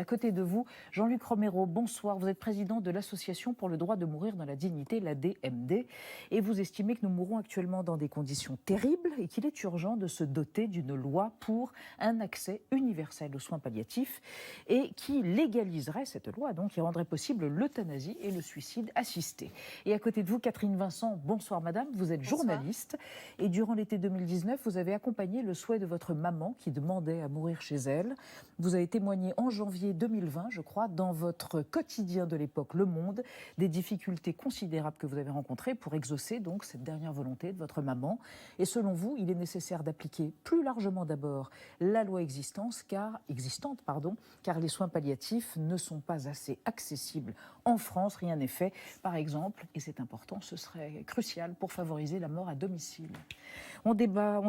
À côté de vous, Jean-Luc Romero, bonsoir. Vous êtes président de l'Association pour le droit de mourir dans la dignité, l'ADMD, et vous estimez que nous mourons actuellement dans des conditions terribles et qu'il est urgent de se doter d'une loi pour un accès universel aux soins palliatifs et qui légaliserait cette loi, donc qui rendrait possible l'euthanasie et le suicide assisté. Et à côté de vous, Catherine Vincent, bonsoir madame, vous êtes journaliste et durant l'été 2019, vous avez accompagné le souhait de votre maman qui demandait à mourir chez elle. Vous avez témoigné en janvier 2020, je crois, dans votre quotidien de l'époque, Le Monde, des difficultés considérables que vous avez rencontrées pour exaucer donc cette dernière volonté de votre maman. Et selon vous, il est nécessaire d'appliquer plus largement d'abord la loi existante, car les soins palliatifs ne sont pas assez accessibles en France. Rien n'est fait. Par exemple, et c'est important, ce serait crucial pour favoriser la mort à domicile. On démarre,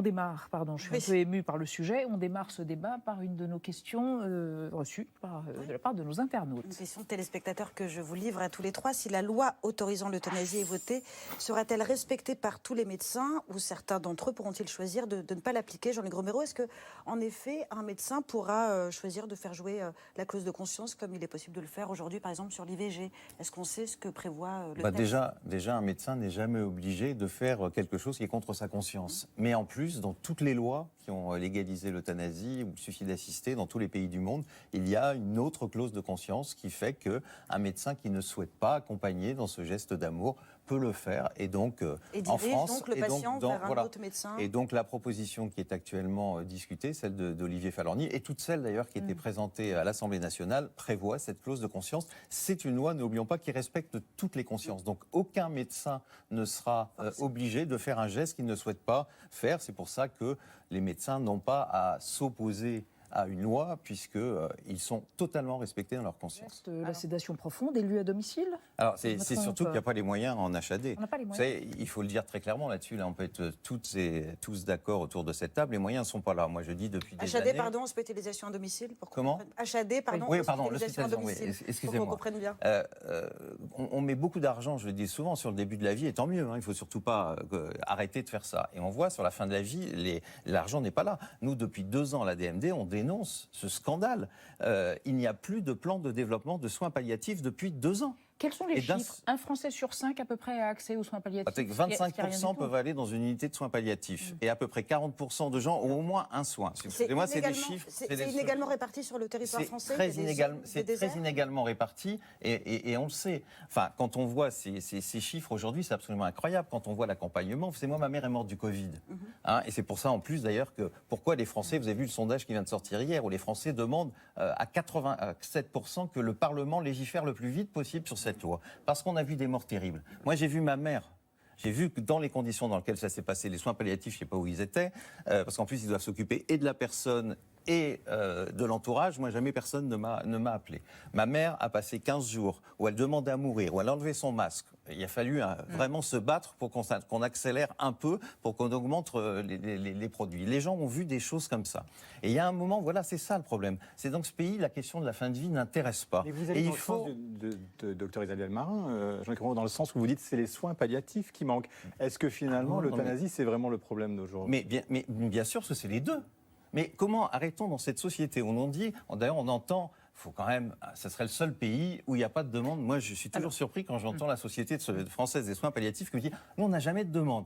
je suis un peu émue par le sujet, on démarre ce débat par une de nos questions reçues de la part de nos internautes. Une question de téléspectateurs que je vous livre à tous les trois. Si la loi autorisant l'euthanasie est votée, sera-t-elle respectée par tous les médecins ou certains d'entre eux pourront-ils choisir de ne pas l'appliquer? Jean-Luc Romero, est-ce qu'en effet, un médecin pourra choisir de faire jouer la clause de conscience comme il est possible de le faire aujourd'hui, par exemple, sur l'IVG? Est-ce qu'on sait ce que prévoit le texte? Déjà, un médecin n'est jamais obligé de faire quelque chose qui est contre sa conscience. Mais en plus, dans toutes les lois qui ont légalisé l'euthanasie ou le suicide assisté dans tous les pays du monde, il y a une autre clause de conscience qui fait qu'un médecin qui ne souhaite pas accompagner dans ce geste d'amour peut le faire. Et donc, en France, donc le patient vers un autre médecin. Et donc, la proposition qui est actuellement discutée, celle d'Olivier Falorni, et toute celle d'ailleurs qui était présentée à l'Assemblée nationale, prévoit cette clause de conscience. C'est une loi, n'oublions pas, qui respecte toutes les consciences. Donc, aucun médecin ne sera obligé de faire un geste qu'il ne souhaite pas faire. C'est pour ça que les médecins n'ont pas à s'opposer à une loi, puisqu'ils sont totalement respectés dans leur conscience. La sédation profonde élue à domicile? Alors, c'est surtout qu'il n'y a pas les moyens en HAD. On n'a pas les moyens. Vous savez, il faut le dire très clairement là-dessus. Là, on peut être toutes et tous d'accord autour de cette table. Les moyens ne sont pas là. Moi, je dis depuis des années... HAD, pardon, hospitalisation à domicile. Comment? HAD, pardon, oui, pardon, hospitalisation à domicile. Excusez-moi. Pour qu'on comprenne bien. On met beaucoup d'argent, je le dis souvent, sur le début de la vie, et tant mieux. Il ne faut surtout pas arrêter de faire ça. Et on voit, sur la fin de la vie, l'argent n'est pas là. Nous, depuis 2 ans, l'ADMD, on dénonce ce scandale. Il n'y a plus de plan de développement de soins palliatifs depuis 2 ans. Quels sont les chiffres? Un Français sur 5 à peu près a accès aux soins palliatifs. 25% peuvent aller dans une unité de soins palliatifs. Et à peu près 40% de gens ont au moins un soin. Excusez-moi, c'est des chiffres. C'est inégalement réparti sur le territoire français. C'est très inégalement réparti et on le sait. Enfin, quand on voit ces chiffres aujourd'hui, c'est absolument incroyable. Quand on voit l'accompagnement, vous savez, moi, ma mère est morte du Covid. Et c'est pour ça, en plus, d'ailleurs, que pourquoi les Français, vous avez vu le sondage qui vient de sortir hier, où les Français demandent à 87% que le Parlement légifère le plus vite possible sur cette loi. Parce qu'on a vu des morts terribles. Moi, j'ai vu ma mère. J'ai vu que dans les conditions dans lesquelles ça s'est passé, les soins palliatifs, je ne sais pas où ils étaient, parce qu'en plus, ils doivent s'occuper et de la personne et de l'entourage. Moi, jamais personne ne m'a appelé. Ma mère a passé 15 jours où elle demandait à mourir, où elle enlevait son masque. Il a fallu vraiment se battre pour qu'on accélère un peu, pour qu'on augmente les produits. Les gens ont vu des choses comme ça. Et il y a un moment, voilà, c'est ça le problème. C'est dans ce pays, la question de la fin de vie n'intéresse pas. Mais vous allez dans le sens de Dr Isabelle Marin, Jean-Luc Romero, dans le sens où vous dites que c'est les soins palliatifs qui manquent. Est-ce que finalement, l'euthanasie, c'est vraiment le problème d'aujourd'hui? Mais bien sûr que c'est les deux. Mais comment arrêtons dans cette société où on dit, d'ailleurs on entend, faut quand même, ça serait le seul pays où il n'y a pas de demande. Moi, je suis toujours surpris quand j'entends la Société française des soins palliatifs qui me dit, nous on n'a jamais de demande.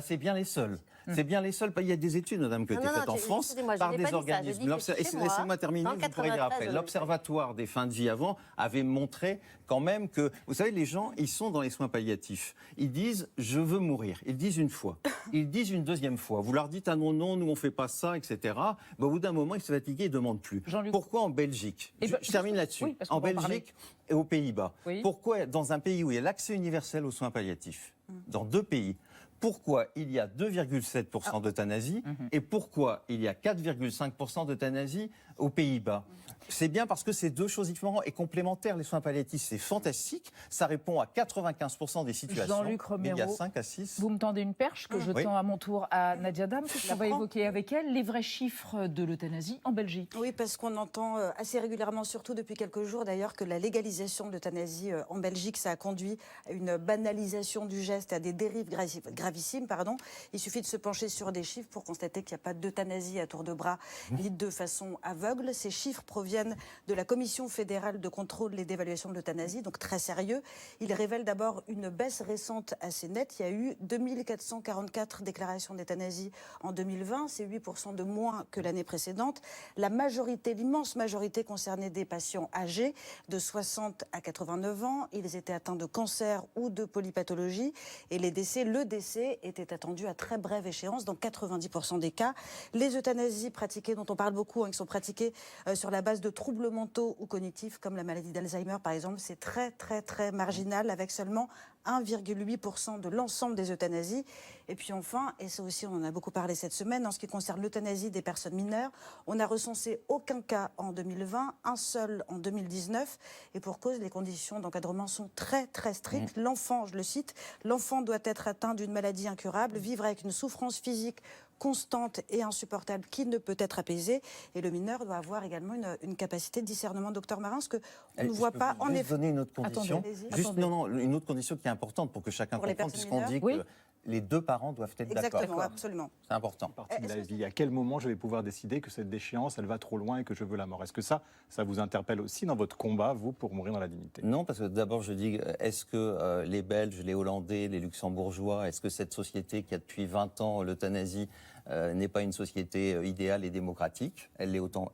C'est bien les seuls. C'est bien les seuls. Il y a des études, madame, qui ont été faites en France par des organismes. Laissez-moi terminer, vous pourrez dire après. L'Observatoire des fins de vie avant avait montré quand même que, vous savez, les gens, ils sont dans les soins palliatifs. Ils disent, je veux mourir. Ils disent une fois. Ils disent une deuxième fois. Vous leur dites, ah non, nous on fait pas ça, etc. Au bout d'un moment, ils se fatiguent et ils demandent plus. Pourquoi en Belgique? Je termine là-dessus. En Belgique et aux Pays-Bas. Pourquoi, dans un pays où il y a l'accès universel aux soins palliatifs, dans 2 pays, pourquoi il y a 2,7% d'euthanasie et pourquoi il y a 4,5% d'euthanasie aux Pays-Bas? C'est bien parce que c'est 2 choses différentes et complémentaires. Les soins palliatifs, c'est fantastique. Ça répond à 95% des situations. Jean-Luc Romero, il y a 5 à 6. Vous me tendez une perche que je tends à mon tour à Nadia Dam, que on va évoquer avec elle, les vrais chiffres de l'euthanasie en Belgique. Oui, parce qu'on entend assez régulièrement, surtout depuis quelques jours d'ailleurs, que la légalisation de l'euthanasie en Belgique, ça a conduit à une banalisation du geste, à des dérives gravissimes. Il suffit de se pencher sur des chiffres pour constater qu'il n'y a pas d'euthanasie à tour de bras, ni de façon aveugle. Ces chiffres proviennent viennent de la Commission fédérale de contrôle et d'évaluation de l'euthanasie, donc très sérieux. Ils révèlent d'abord une baisse récente assez nette. Il y a eu 2444 déclarations d'euthanasie en 2020, c'est 8% de moins que l'année précédente. La majorité, l'immense majorité concernait des patients âgés de 60 à 89 ans. Ils étaient atteints de cancer ou de polypathologie et le décès était attendu à très brève échéance dans 90% des cas. Les euthanasies pratiquées, dont on parle beaucoup, qui sont pratiquées sur la base de troubles mentaux ou cognitifs, comme la maladie d'Alzheimer par exemple, c'est très très très marginal, avec seulement 1,8% de l'ensemble des euthanasies. Et puis enfin, et ça aussi on en a beaucoup parlé cette semaine, en ce qui concerne l'euthanasie des personnes mineures, on n'a recensé aucun cas en 2020, un seul en 2019, et pour cause, les conditions d'encadrement sont très très strictes. L'enfant, je le cite, l'enfant doit être atteint d'une maladie incurable, vivre avec une souffrance physique constante et insupportable qui ne peut être apaisée, et le mineur doit avoir également une capacité de discernement. Docteur Marin, ce que on ne voit pas, en effet. Donner une autre condition. Attendez. Non, une autre condition qui est importante pour que chacun Pour les comprenne, personnes puisqu'on dit mineures. que les deux parents doivent être d'accord. Exactement, absolument. C'est important. Partie de la vie. À quel moment je vais pouvoir décider que cette déchéance, elle va trop loin et que je veux la mort? Est-ce que ça vous interpelle aussi dans votre combat, vous, pour mourir dans la dignité? Non, parce que d'abord, je dis, est-ce que les Belges, les Hollandais, les Luxembourgeois, est-ce que cette société qui a depuis 20 ans l'euthanasie n'est pas une société idéale et démocratique? Elle l'est autant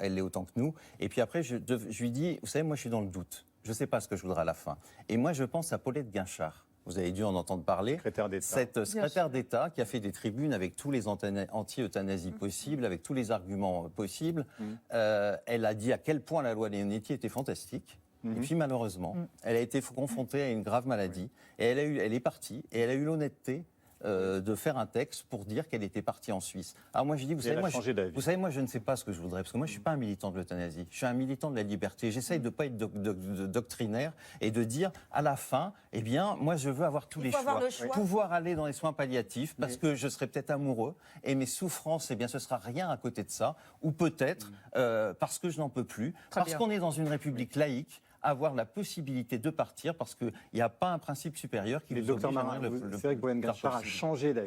que nous. Et puis après, je lui dis, vous savez, moi, je suis dans le doute. Je ne sais pas ce que je voudrais à la fin. Et moi, je pense à Paulette Guinchard. Vous avez dû en entendre parler. Secrétaire d'État. Cette secrétaire d'État qui a fait des tribunes avec tous les anti-euthanasie possibles, avec tous les arguments possibles. Elle a dit à quel point la loi Leonetti était fantastique. Et puis malheureusement, elle a été confrontée à une grave maladie. Et elle est partie. Et elle a eu l'honnêteté de faire un texte pour dire qu'elle était partie en Suisse. Alors moi, je dis, vous savez, moi, je ne sais pas ce que je voudrais, parce que moi, je ne suis pas un militant de l'euthanasie. Je suis un militant de la liberté. J'essaye de ne pas être doctrinaire et de dire, à la fin, eh bien, moi, je veux avoir tous les choix. Pouvoir aller dans les soins palliatifs, parce que je serai peut-être amoureux, et mes souffrances, eh bien, ce sera rien à côté de ça, ou peut-être parce que je n'en peux plus, parce qu'on est dans une république laïque, avoir la possibilité de partir parce qu'il n'y a pas un principe supérieur qui vous oblige à Marin, le c'est vrai que Paulette Guinchard a changé d'avis.